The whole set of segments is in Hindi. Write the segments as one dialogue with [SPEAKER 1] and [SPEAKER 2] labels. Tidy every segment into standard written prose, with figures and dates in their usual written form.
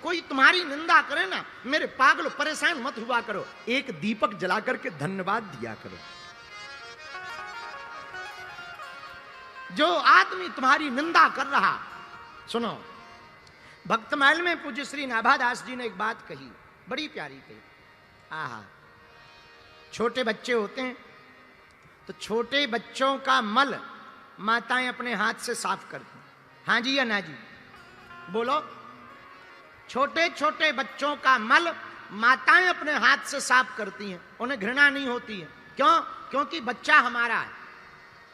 [SPEAKER 1] कोई तुम्हारी निंदा करे ना, मेरे पागल परेशान मत हुआ करो, एक दीपक जला करके धन्यवाद दिया करो। जो आदमी तुम्हारी निंदा कर रहा, सुनो, भक्तमाल में पूज्य श्री नाभादास जी ने एक बात कही, बड़ी प्यारी कही। आहा, छोटे बच्चे होते हैं तो छोटे बच्चों का मल माताएं अपने हाथ से साफ करती हैं। हाँ जी या ना जी? बोलो। छोटे छोटे बच्चों का मल माताएं अपने हाथ से साफ करती हैं, उन्हें घृणा नहीं होती है। क्यों? क्योंकि बच्चा हमारा है,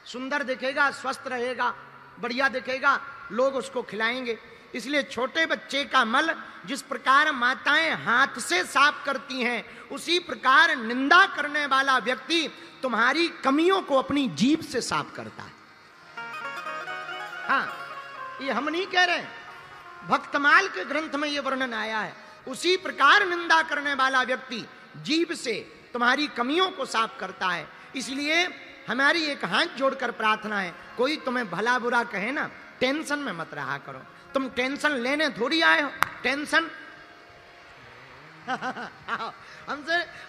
[SPEAKER 1] सुंदर दिखेगा, स्वस्थ रहेगा, बढ़िया दिखेगा, लोग उसको खिलाएंगे। इसलिए छोटे बच्चे का मल जिस प्रकार माताएं हाथ से साफ करती हैं, उसी प्रकार निंदा करने वाला व्यक्ति तुम्हारी कमियों को अपनी जीभ से साफ करता है। हाँ, ये हम नहीं कह रहे, भक्तमाल के ग्रंथ में ये वर्णन आया है। उसी प्रकार निंदा करने वाला व्यक्ति जीभ से तुम्हारी कमियों को साफ करता है। इसलिए हमारी एक हाथ जोड़कर प्रार्थना है, कोई तुम्हें भला बुरा कहे ना, टेंशन में मत रहा करो। तुम टेंशन लेने थोड़ी आए हो, टेंशन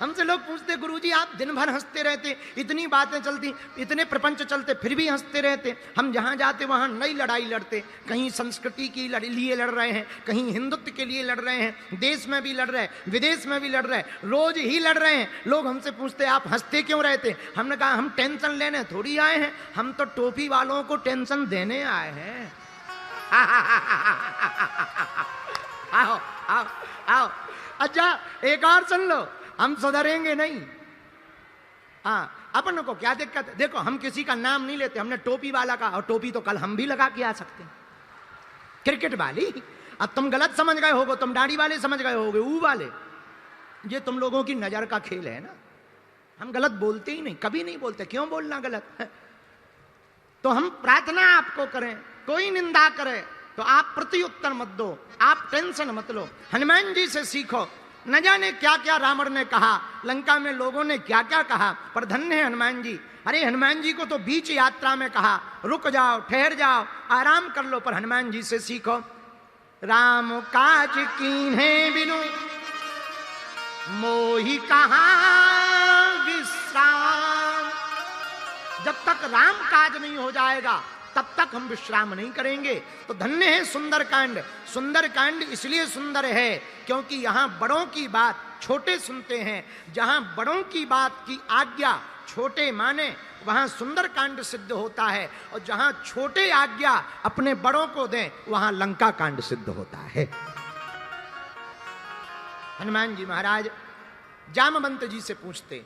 [SPEAKER 1] हमसे लोग पूछते, गुरुजी आप दिन भर हंसते रहते, इतनी बातें चलती, इतने प्रपंच चलते, फिर भी हंसते रहते। हम जहां जाते वहां नई लड़ाई लड़ते, कहीं संस्कृति के लिए लड़ रहे हैं, कहीं हिंदुत्व के लिए लड़ रहे हैं, देश में भी लड़ रहे हैं, विदेश में भी लड़ रहे हैं, रोज ही लड़ रहे हैं। लोग हमसे पूछते आप हंसते क्यों रहते? हमने कहा हम टेंशन लेने थोड़ी आए हैं, हम तो टोपी वालों को टेंशन देने आए हैं। आओ आओ आओ। अच्छा, एक और सुन लो, हम सुधरेंगे नहीं। हाँ, अपन को क्या दिक्कत है? देखो, हम किसी का नाम नहीं लेते, हमने टोपी वाला का, और टोपी तो कल हम भी लगा के आ सकते हैं, क्रिकेट वाली। अब तुम गलत समझ गए होगे, तुम दाढ़ी वाले समझ गए होगे, ऊ वाले। ये तुम लोगों की नजर का खेल है ना, हम गलत बोलते ही नहीं, कभी नहीं बोलते। क्यों बोलना गलत? तो हम प्रार्थना आपको करें, कोई निंदा करे तो आप प्रत्युत्तर मत दो, आप टेंशन मत लो। हनुमान जी से सीखो, न जाने क्या क्या रावण ने कहा, लंका में लोगों ने क्या क्या कहा, पर धन्य है हनुमान जी। अरे हनुमान जी को तो बीच यात्रा में कहा रुक जाओ, ठहर जाओ, आराम कर लो, पर हनुमान जी से सीखो। राम काज कीन्हे बिनु मोहि कहाँ विश्राम। जब तक राम काज नहीं हो जाएगा तब तक हम विश्राम नहीं करेंगे। तो धन्य है सुंदरकांड। सुंदरकांड इसलिए सुंदर है क्योंकि यहां बड़ों की बात छोटे सुनते हैं। जहां बड़ों की बात की आज्ञा छोटे माने, वहां सुंदरकांड सिद्ध होता है, और जहां छोटे आज्ञा अपने बड़ों को दें, वहां लंका कांड सिद्ध होता है। हनुमान जी महाराज जामवंत जी से पूछते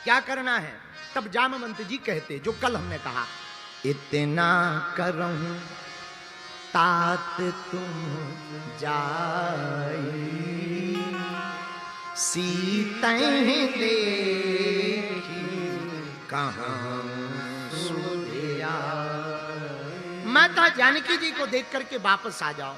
[SPEAKER 1] क्या करना है, तब जामवंत जी कहते जो कल हमने कहा, इतना करऊं तात तुम जाई, सीतैं देखी कहाँ सूर्या। माता जानकी जी को देख करके वापस आ जाओ।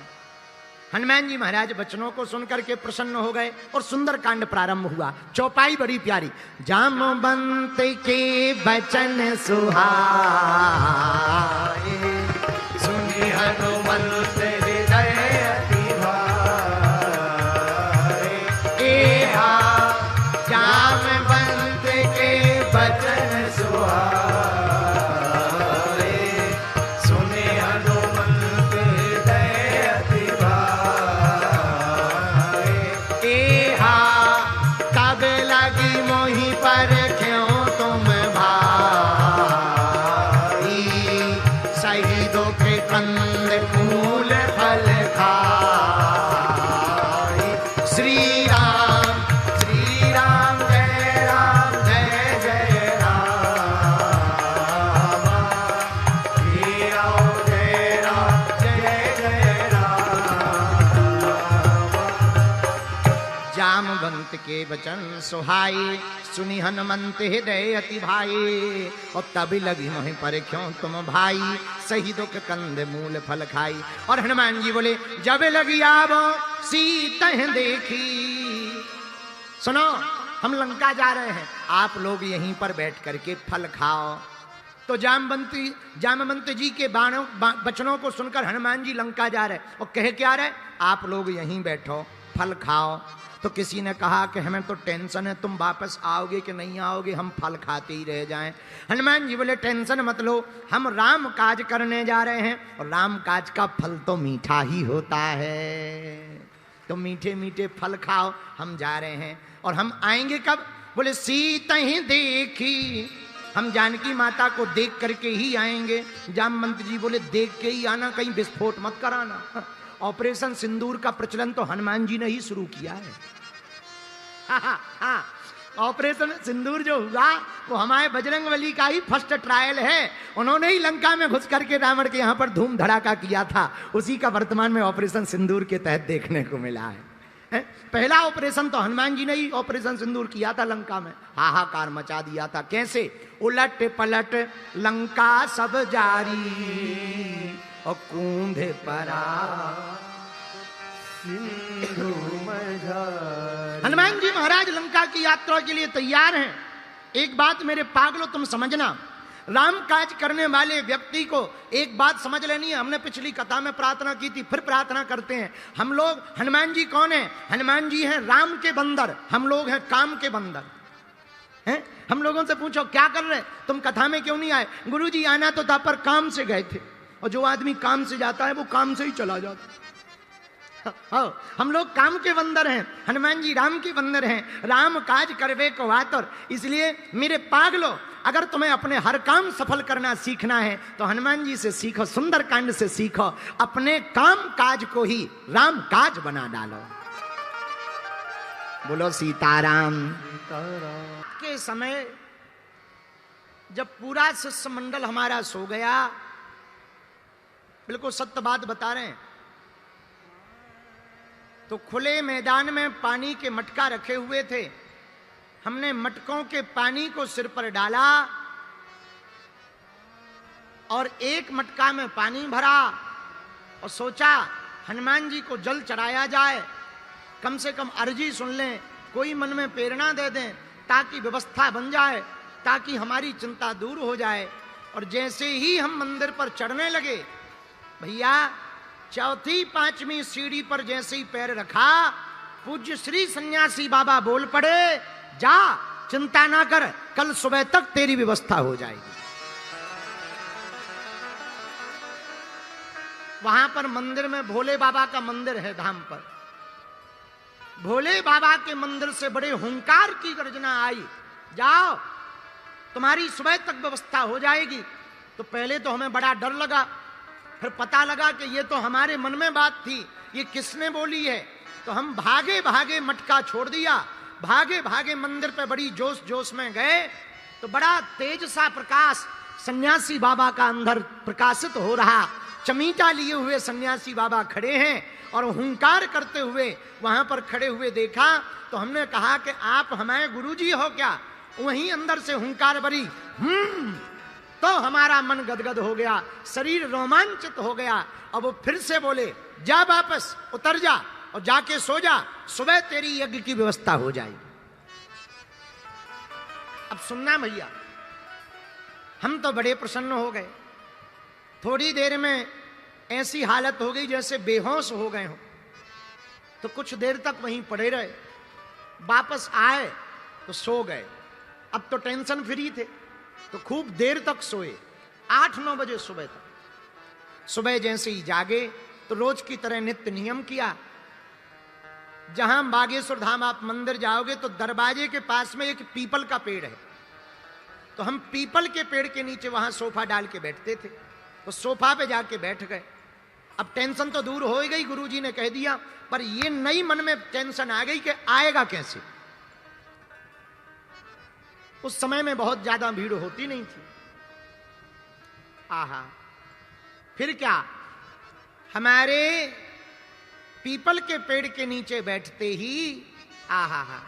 [SPEAKER 1] हनुमान जी महाराज वचनों को सुनकर के प्रसन्न हो गए और सुंदरकांड प्रारंभ हुआ। चौपाई बड़ी प्यारी। जामवंत के वचन सुहाए, सुनि हनुमंत हृदय अति भाए। एहा जामवंत के वचन सुहाए, सुनि हनुमंत हृदय अति भाए। एहा कब लगी मोहि पर क्यों तुम भाई, शहीदों के कंद फूल फल खाई। श्री राम जय राम जय जय राम, श्री राम जय जय राम। जामवंत के वचन सुहाई, सुनि हनुमंत हृदय अति भाई। और तभी लगी मोहि पर क्यों तुम भाई, शहीदों के कंद मूल फल खाई। और हनुमान जी बोले जब लगी आवो सीतैं देखी। सुनो, हम लंका जा रहे हैं, आप लोग यहीं पर बैठ करके फल खाओ, तो जामवंत जी के वचनों को सुनकर हनुमान जी लंका जा रहे और कहे क्या रहे, आप लोग यहीं बैठो, फल खाओ। तो किसी ने कहा कि हमें तो टेंशन है, तुम वापस आओगे कि नहीं आओगे, हम फल खाते ही रह जाएं। हनुमान जी बोले टेंशन मत लो, हम राम काज करने जा रहे हैं और राम काज का फल तो मीठा ही होता है, तो मीठे मीठे फल खाओ, हम जा रहे हैं। और हम आएंगे कब? बोले सीता ही देखी, हम जानकी माता को देख करके ही आएंगे। जामवंत जी बोले देख के ही आना, कहीं विस्फोट मत कराना। ऑपरेशन सिंदूर का प्रचलन तो हनुमान जी ने ही शुरू किया है। ऑपरेशन सिंदूर जो हुआ वो हमारे बजरंगबली का ही फर्स्ट ट्रायल है। उन्होंने ही लंका में घुस करके रावण के यहाँ पर धूम धड़ाका किया था, उसी का वर्तमान में ऑपरेशन सिंदूर के तहत देखने को मिला है। पहला ऑपरेशन तो हनुमान जी ने ही ऑपरेशन सिंदूर किया था लंका में, हाहाकार मचा दिया था। कैसे? उलट पलट लंका सब जारी और कूंधे परा सिंधु मझारी। हनुमान जी महाराज लंका की यात्रा के लिए तैयार हैं। एक बात मेरे पागलों तुम समझना, राम काज करने वाले व्यक्ति को एक बात समझ लेनी है। हमने पिछली कथा में प्रार्थना की थी, फिर प्रार्थना करते हैं। हम लोग, हनुमान जी कौन है? हनुमान जी हैं राम के बंदर, हम लोग हैं काम के बंदर हैं। हम लोगों से पूछो क्या कर रहे, तुम कथा में क्यों नहीं आए? गुरुजी आना तो था पर काम से गए थे, और जो आदमी काम से जाता है वो काम से ही चला जाता है। हम लोग काम के बंदर हैं, हनुमान जी राम के बंदर हैं। राम काज करवे को आतुर। इसलिए मेरे पागलो, अगर तुम्हें अपने हर काम सफल करना सीखना है तो हनुमान जी से सीखो, सुंदर कांड से सीखो, अपने काम काज को ही राम काज बना डालो। बोलो सीताराम। के समय जब पूरा शिष्य मंडल हमारा सो गया, बिल्कुल सत्य बात बता रहे हैं, तो खुले मैदान में पानी के मटका रखे हुए थे। हमने मटकों के पानी को सिर पर डाला और एक मटका में पानी भरा और सोचा हनुमान जी को जल चढ़ाया जाए, कम से कम अर्जी सुन लें, कोई मन में प्रेरणा दे दें, ताकि व्यवस्था बन जाए, ताकि हमारी चिंता दूर हो जाए। और जैसे ही हम मंदिर पर चढ़ने लगे, भैया चौथी पांचवी सीढ़ी पर जैसे ही पैर रखा, पूज्य श्री सन्यासी बाबा बोल पड़े, जा चिंता ना कर, कल सुबह तक तेरी व्यवस्था हो जाएगी। वहां पर मंदिर में भोले बाबा का मंदिर है, धाम पर भोले बाबा के मंदिर से बड़े हुंकार की गर्जना आई, जाओ तुम्हारी सुबह तक व्यवस्था हो जाएगी। तो पहले तो हमें बड़ा डर लगा, फिर पता लगा कि ये तो हमारे मन में बात थी, ये किसने बोली है। तो हम भागे भागे मटका छोड़ दिया, भागे भागे मंदिर पे बड़ी जोश जोश में गए। तो बड़ा तेज सा प्रकाश सन्यासी बाबा का अंदर प्रकाशित हो रहा। चमीटा लिए हुए सन्यासी बाबा खड़े हैं और हुंकार करते हुए वहां पर खड़े हुए देखा। तो हमने कहा कि आप हमारे गुरुजी हो क्या? वहीं अंदर से हुंकार भरी तो हमारा मन गदगद हो गया, शरीर रोमांचित हो गया। अब वो फिर से बोले, जा वापस उतर जा और जाके सो जा, सुबह तेरी यज्ञ की व्यवस्था हो जाएगी। अब सुनना भैया, हम तो बड़े प्रसन्न हो गए। थोड़ी देर में ऐसी हालत हो गई जैसे बेहोश हो गए हो। तो कुछ देर तक वहीं पड़े रहे, वापस आए तो सो गए। अब तो टेंशन फ्री थे, तो खूब देर तक सोए, 8-9 बजे सुबह तक। सुबह जैसे ही जागे तो रोज की तरह नित्य नियम किया। जहां बागेश्वर धाम आप मंदिर जाओगे तो दरवाजे के पास में एक पीपल का पेड़ है, तो हम पीपल के पेड़ के नीचे वहां सोफा डाल के बैठते थे। तो सोफा पे जाके बैठ गए। अब टेंशन तो दूर हो ही गई, गुरुजी ने कह दिया, पर ये नई मन में टेंशन आ गई कि आएगा कैसे। उस समय में बहुत ज्यादा भीड़ होती नहीं थी। आहा, फिर क्या, हमारे पीपल के पेड़ के नीचे बैठते ही आहा हा,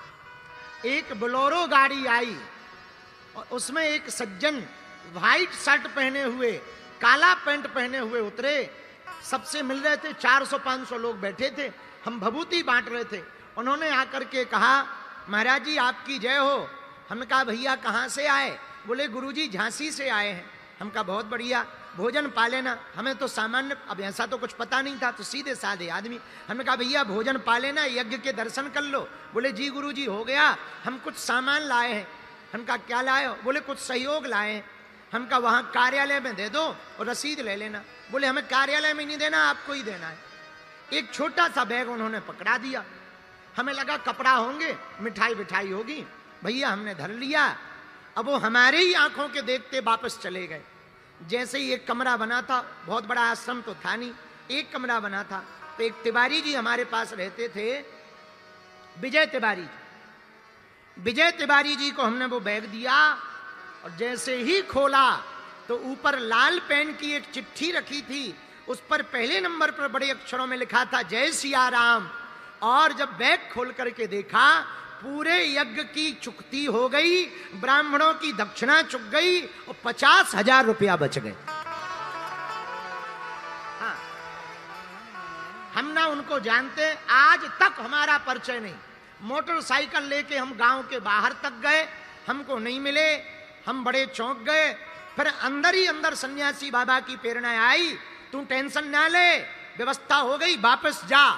[SPEAKER 1] एक बोलेरो गाड़ी आई और उसमें एक सज्जन व्हाइट शर्ट पहने हुए, काला पैंट पहने हुए उतरे। सबसे मिल रहे थे, 400-500 लोग बैठे थे, हम भभूति बांट रहे थे। उन्होंने आकर के कहा, महाराज जी आपकी जय हो। हमने कहा भैया कहाँ से आए? बोले गुरुजी झांसी से आए हैं। हम कहा बहुत बढ़िया, भोजन पा लेना। हमें तो सामान्य, अब ऐसा तो कुछ पता नहीं था, तो सीधे साधे आदमी। हमने कहा भैया भोजन पा लेना, यज्ञ के दर्शन कर लो। बोले जी गुरु जी हो गया, हम कुछ सामान लाए हैं। हम कहा क्या लाए हो? बोले कुछ सहयोग लाए हैं। हम कहा वहां कार्यालय में दे दो और रसीद ले लेना। बोले हमें कार्यालय में नहीं देना, आपको ही देना है। एक छोटा सा बैग उन्होंने पकड़ा दिया। हमें लगा कपड़ा होंगे, मिठाई बिठाई होगी। भैया हमने धर लिया। अब वो हमारे ही आंखों के देखते वापस चले गए। जैसे ही एक कमरा बना था, बहुत बड़ा आश्रम तो था नहीं, एक कमरा बना था, तो एक तिवारी जी हमारे पास रहते थे, विजय तिवारी जी। विजय तिवारी जी को हमने वो बैग दिया और जैसे ही खोला तो ऊपर लाल पेन की एक चिट्ठी रखी थी, उस पर पहले नंबर पर बड़े अक्षरों में लिखा था जय सिया राम। और जब बैग खोल करके देखा, पूरे यज्ञ की चुकती हो गई, ब्राह्मणों की दक्षिणा चुक गई और 50,000 रुपया बच गए। हाँ, हम ना उनको जानते, आज तक हमारा परिचय नहीं। मोटरसाइकिल लेके हम गांव के बाहर तक गए, हमको नहीं मिले, हम बड़े चौंक गए। फिर अंदर ही अंदर सन्यासी बाबा की प्रेरणा आई, तू टेंशन ना ले, व्यवस्था हो गई, वापस जा।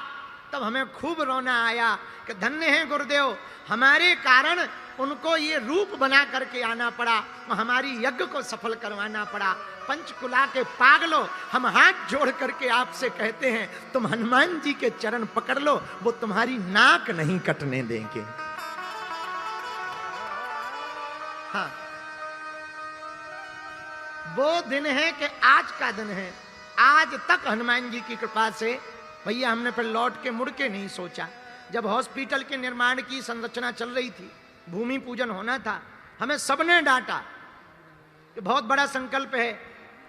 [SPEAKER 1] तब हमें खूब रोना आया कि धन्य है गुरुदेव, हमारे कारण उनको ये रूप बना करके आना पड़ा, हमारी यज्ञ को सफल करवाना पड़ा। पंचकुला के पागलों, हम हाथ जोड़ करके आपसे कहते हैं, तुम हनुमान जी के चरण पकड़ लो, वो तुम्हारी नाक नहीं कटने देंगे। हाँ, वो दिन है कि आज का दिन है। आज तक हनुमान जी की कृपा से भैया हमने फिर लौट के मुड़ के नहीं सोचा। जब हॉस्पिटल के निर्माण की संरचना चल रही थी, भूमि पूजन होना था, हमें सबने डांटा कि बहुत बड़ा संकल्प है,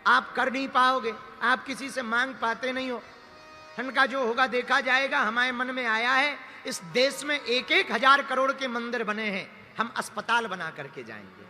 [SPEAKER 1] आप कर नहीं पाओगे, आप किसी से मांग पाते नहीं हो। उनका जो होगा देखा जाएगा। हमारे मन में आया है, इस देश में 1-1 हजार करोड़ के मंदिर बने हैं, हम अस्पताल बना करके जाएंगे।